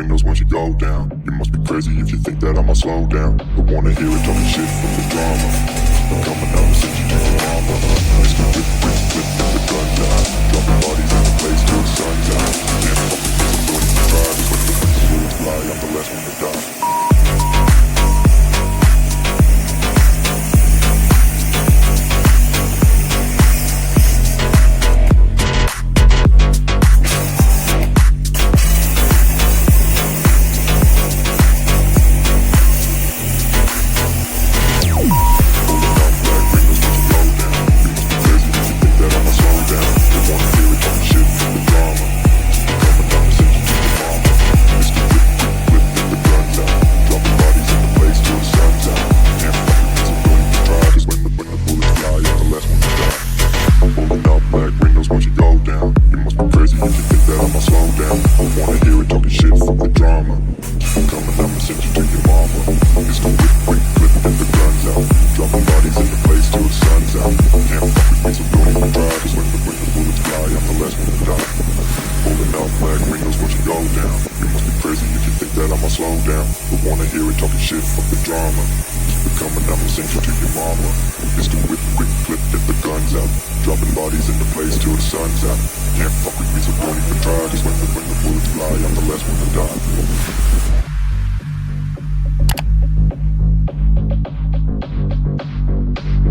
windows once you go down. You must be crazy if you think that I'ma slow down. But wanna hear it talking shit from the drama. Coming down to send you to your mama. Used to whip the guns out. Dropping bodies in the place till the sun's out. Can't fuck with me, so don't even try. Just when the bullets fly, I'm the last one to die. Slow down, but wanna hear it talking shit, fuck the drama. We're coming, I'ma send you to your mama. It's the whip, quick flip, get the guns out. Dropping bodies in the place till the sun's out. Can't fuck with me, so don't even try. Cause when the bullets fly, I'm the last one to die.